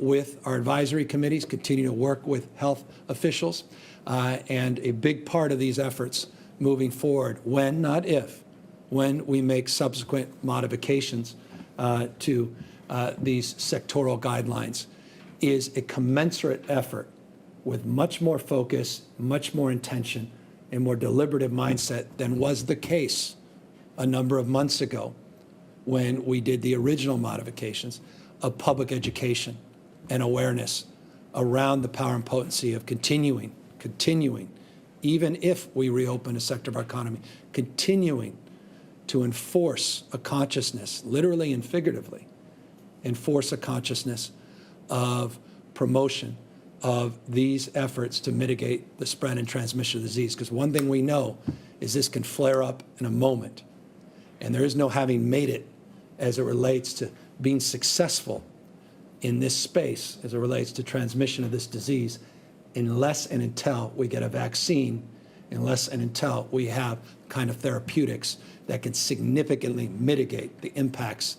with our advisory committees, continue to work with health officials, and a big part of these efforts moving forward, when, not if, when we make subsequent modifications to these sectoral guidelines, is a commensurate effort with much more focus, much more intention, and more deliberative mindset than was the case a number of months ago when we did the original modifications of public education and awareness around the power and potency of continuing, even if we reopen a sector of our economy, continuing to enforce a consciousness, literally and figuratively, enforce a consciousness of promotion of these efforts to mitigate the spread and transmission of the disease. Because one thing we know is this can flare up in a moment, and there is no having made it as it relates to being successful in this space as it relates to transmission of this disease unless and until we get a vaccine, unless and until we have kind of therapeutics that can significantly mitigate the impacts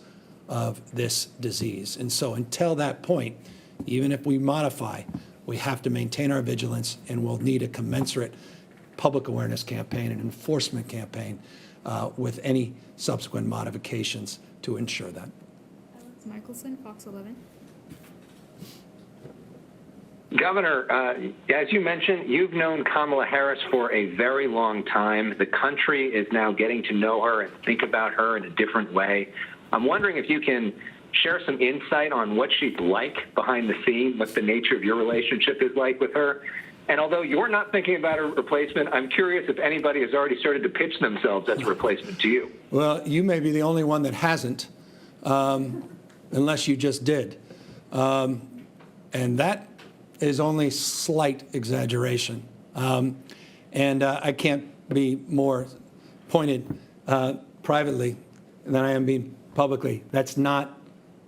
of this disease. And so until that point, even if we modify, we have to maintain our vigilance, and we'll need a commensurate public awareness campaign and enforcement campaign with any subsequent modifications to ensure that. Alex Michelson, Fox 11. Governor, as you mentioned, you've known Kamala Harris for a very long time. The country is now getting to know her and think about her in a different way. I'm wondering if you can share some insight on what she's like behind the scenes, what the nature of your relationship is like with her. And although you're not thinking about a replacement, I'm curious if anybody has already started to pitch themselves as a replacement to you. Well, you may be the only one that hasn't, unless you just did. And that is only slight exaggeration. And I can't be more pointed privately than I am being publicly. That's not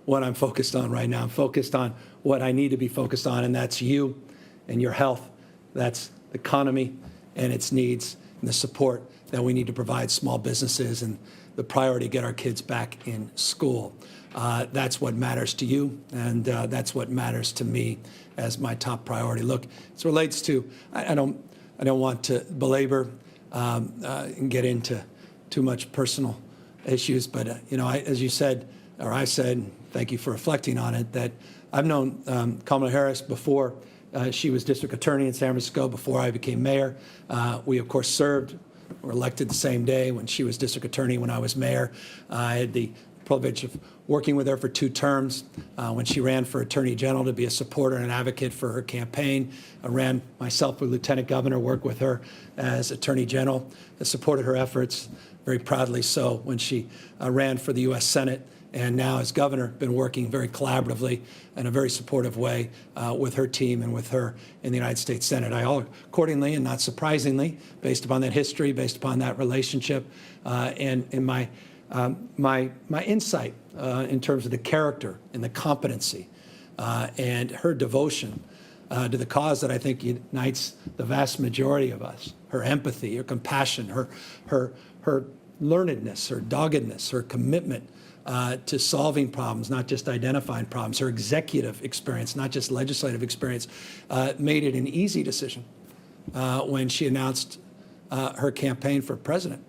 what I'm focused on right now. I'm focused on what I need to be focused on, and that's you and your health. That's the economy and its needs and the support that we need to provide small businesses and the priority to get our kids back in school. That's what matters to you, and that's what matters to me as my top priority. Look, as it relates to, I don't want to belabor and get into too much personal issues, but as you said, or I said, thank you for reflecting on it, that I've known Kamala Harris before she was district attorney in San Francisco, before I became mayor. We, of course, were elected the same day when she was district attorney, when I was mayor. I had the privilege of working with her for 2 terms when she ran for attorney general to be a supporter and an advocate for her campaign. I ran myself with lieutenant governor, worked with her as attorney general, supported her efforts very proudly so when she ran for the U.S. Senate. And now as governor, been working very collaboratively in a very supportive way with her team and with her in the United States Senate. I accordingly, and not surprisingly, based upon that history, based upon that relationship, and my insight in terms of the character and the competency and her devotion to the cause that I think unites the vast majority of us. Her empathy, her compassion, her learnedness, her doggedness, her commitment to solving problems, not just identifying problems, her executive experience, not just legislative experience, made it an easy decision when she announced her campaign for president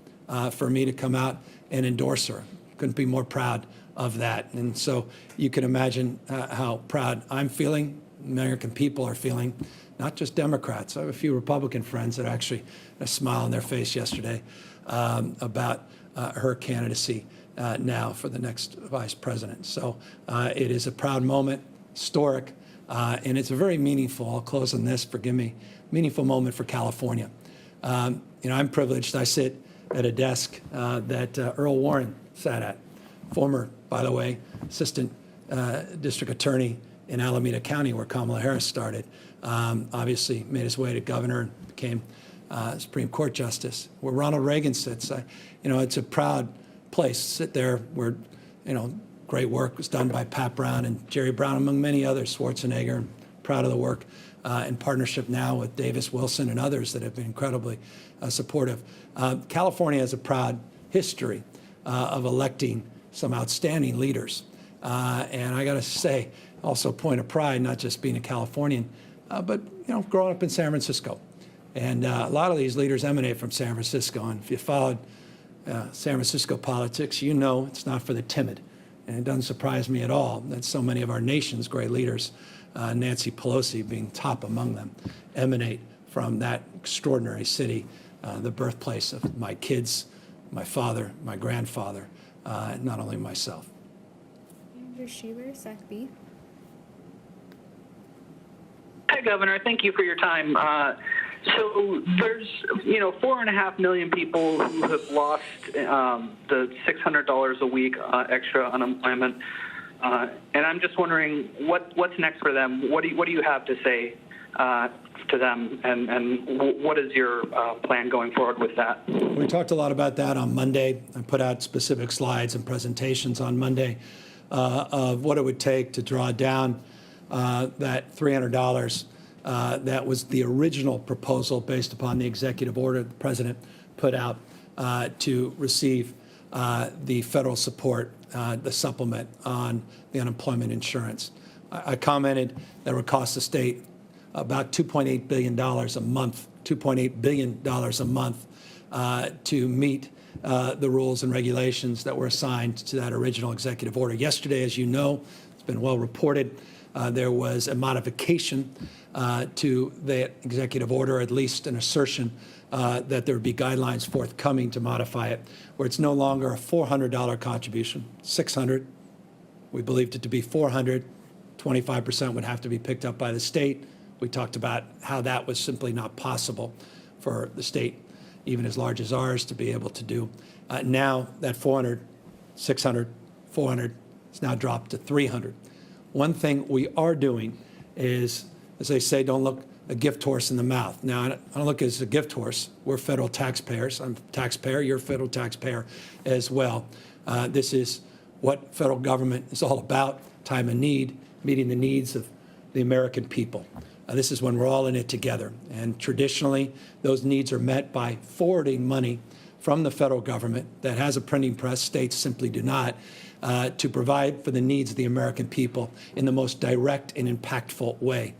for me to come out and endorse her. Couldn't be more proud of that. And so you can imagine how proud I'm feeling, American people are feeling, not just Democrats. I have a few Republican friends that actually had a smile on their face yesterday about her candidacy now for the next vice president. So it is a proud moment, historic, and it's a very meaningful, I'll close on this, forgive me, meaningful moment for California. I'm privileged. I sit at a desk that Earl Warren sat at, former, by the way, assistant district attorney in Alameda County, where Kamala Harris started. Obviously made his way to governor and became Supreme Court justice. Where Ronald Reagan sits, it's a proud place to sit there where, great work was done by Pat Brown and Jerry Brown, among many others, Schwarzenegger. I'm proud of the work in partnership now with Davis Wilson and others that have been incredibly supportive. California has a proud history of electing some outstanding leaders. And I got to say, also a point of pride, not just being a Californian, but growing up in San Francisco. And a lot of these leaders emanate from San Francisco. And if you followed San Francisco politics, it's not for the timid. And it doesn't surprise me at all that so many of our nation's great leaders, Nancy Pelosi being top among them, emanate from that extraordinary city, the birthplace of my kids, my father, my grandfather, not only myself. Andrew Sheeler, Sec B. Hi, Governor. Thank you for your time. So there's, 4.5 million people who have lost the $600 a week extra unemployment, and I'm just wondering what's next for them. What do you have to say to them, and what is your plan going forward with that? We talked a lot about that on Monday. I put out specific slides and presentations on Monday of what it would take to draw down that $300. That was the original proposal based upon the executive order the president put out to receive the federal support, the supplement on the unemployment insurance. I commented that it would cost the state about $2.8 billion a month, $2.8 billion a month to meet the rules and regulations that were assigned to that original executive order. Yesterday, as you know, it's been well reported, there was a modification to the executive order, at least an assertion that there would be guidelines forthcoming to modify it, where it's no longer a $400 contribution, $600. We believed it to be $400. 25% would have to be picked up by the state. We talked about how that was simply not possible for the state, even as large as ours, to be able to do. Now that $400, $600, $400 is now dropped to $300. One thing we are doing is, as they say, don't look a gift horse in the mouth. Now, I don't look as a gift horse. We're federal taxpayers. I'm a taxpayer. You're a federal taxpayer as well. This is what federal government is all about, time of need, meeting the needs of the American people. This is when we're all in it together. And traditionally, those needs are met by forwarding money from the federal government that has a printing press, states simply do not, to provide for the needs of the American people in the most direct and impactful way.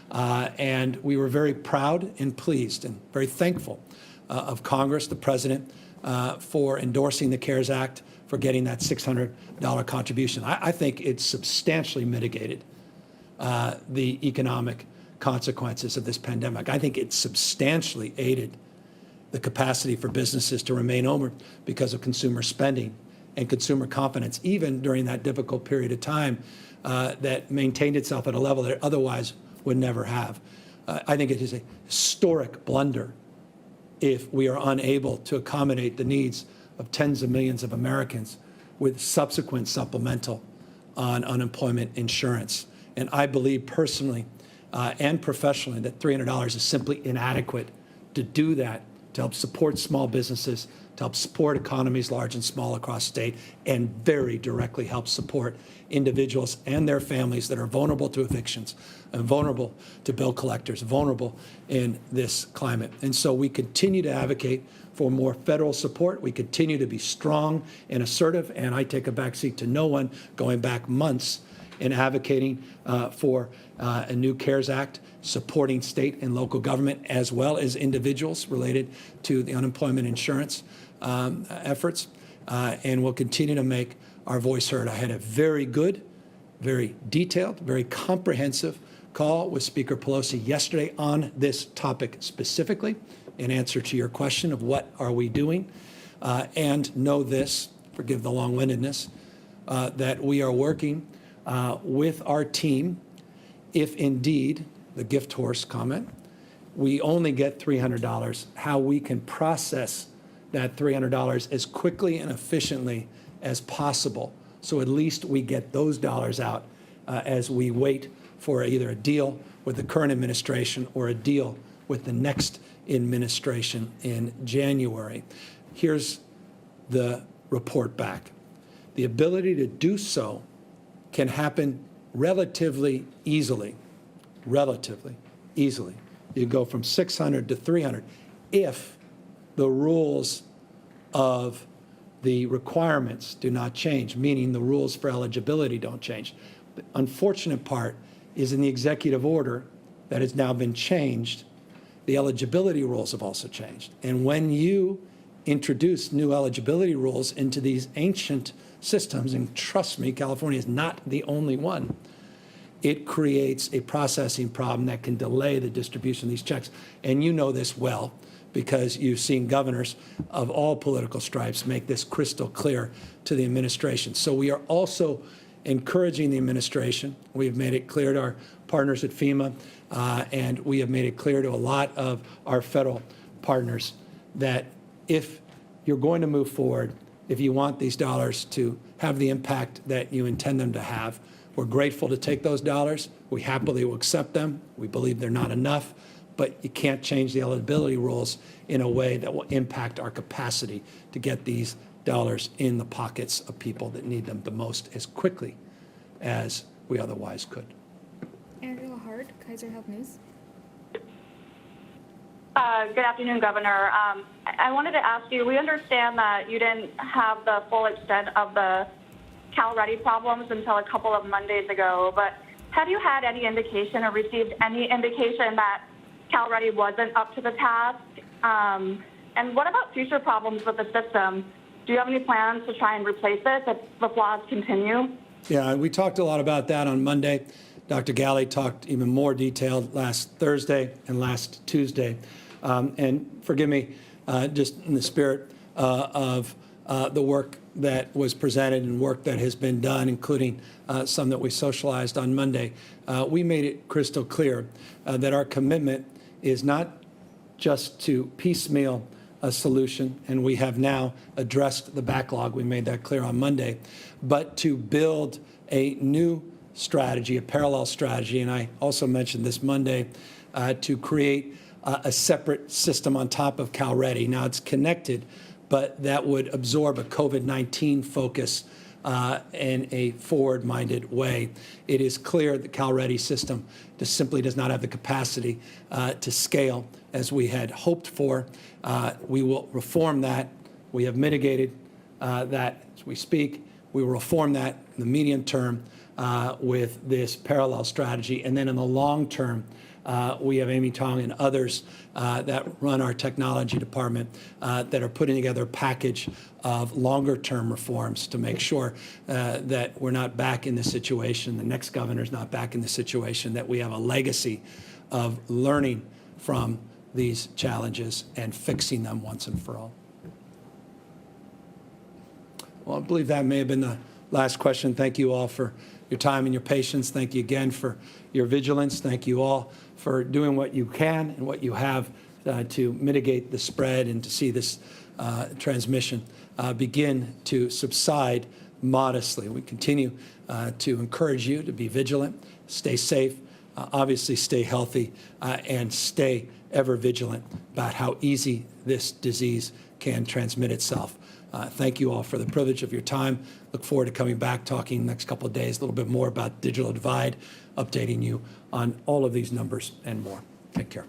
And we were very proud and pleased and very thankful of Congress, the president, for endorsing the CARES Act, for getting that $600 contribution. I think it's substantially mitigated the economic consequences of this pandemic. I think it substantially aided the capacity for businesses to remain open because of consumer spending and consumer confidence, even during that difficult period of time that maintained itself at a level that it otherwise would never have. I think it is a historic blunder if we are unable to accommodate the needs of tens of millions of Americans with subsequent supplemental on unemployment insurance. And I believe personally and professionally that $300 is simply inadequate to do that to help support small businesses, to help support economies large and small across state, and very directly help support individuals and their families that are vulnerable to evictions and vulnerable to bill collectors, vulnerable in this climate. And so we continue to advocate for more federal support. We continue to be strong and assertive, and I take a backseat to no one, going back months in advocating for a new CARES Act, supporting state and local government as well as individuals related to the unemployment insurance efforts, and we'll continue to make our voice heard. I had a very good, very detailed, very comprehensive call with Speaker Pelosi yesterday on this topic specifically in answer to your question of what are we doing. And know this, forgive the long-windedness, that we are working with our team if indeed, the gift horse comment, we only get $300, how we can process that $300 as quickly and efficiently as possible. So at least we get those dollars out as we wait for either a deal with the current administration or a deal with the next administration in January. Here's the report back. The ability to do so can happen relatively easily. You go from 600 to 300 if the rules of the requirements do not change, meaning the rules for eligibility don't change. The unfortunate part is in the executive order that has now been changed, the eligibility rules have also changed. And when you introduce new eligibility rules into these ancient systems, and trust me, California is not the only one, it creates a processing problem that can delay the distribution of these checks. And you know this well, because you've seen governors of all political stripes make this crystal clear to the administration. So we are also encouraging the administration. We've made it clear to our partners at FEMA, and we have made it clear to a lot of our federal partners that if you're going to move forward, if you want these dollars to have the impact that you intend them to have, we're grateful to take those dollars. We happily will accept them. We believe they're not enough, but you can't change the eligibility rules in a way that will impact our capacity to get these dollars in the pockets of people that need them the most as quickly as we otherwise could. Andrew Hart, Kaiser Health News. Good afternoon, Governor. I wanted to ask you, we understand that you didn't have the full extent of the CalReady problems until a couple of Mondays ago, but have you had any indication or received any indication that CalReady wasn't up to the task? And what about future problems with the system? Do you have any plans to try and replace it if the flaws continue? Yeah, we talked a lot about that on Monday. Dr. Galley talked even more detailed last Thursday and last Tuesday. And forgive me, just in the spirit of the work that was presented and work that has been done, including some that we socialized on Monday, we made it crystal clear that our commitment is not just to piecemeal a solution, and we have now addressed the backlog. We made that clear on Monday, but to build a new strategy, a parallel strategy, and I also mentioned this Monday, to create a separate system on top of CalReady. Now it's connected, but that would absorb a COVID-19 focus in a forward-minded way. It is clear the CalReady system just simply does not have the capacity to scale as we had hoped for. We will reform that. We have mitigated that as we speak. We will reform that in the medium term with this parallel strategy. And then in the long term, we have Amy Tong and others that run our technology department that are putting together a package of longer-term reforms to make sure that we're not back in this situation, the next governor's not back in this situation, that we have a legacy of learning from these challenges and fixing them once and for all. Well, I believe that may have been the last question. Thank you all for your time and your patience. Thank you again for your vigilance. Thank you all for doing what you can and what you have to mitigate the spread and to see this transmission begin to subside modestly. We continue to encourage you to be vigilant, stay safe, obviously stay healthy, and stay ever vigilant about how easy this disease can transmit itself. Thank you all for the privilege of your time. Look forward to coming back, talking next couple of days a little bit more about digital divide, updating you on all of these numbers and more. Take care.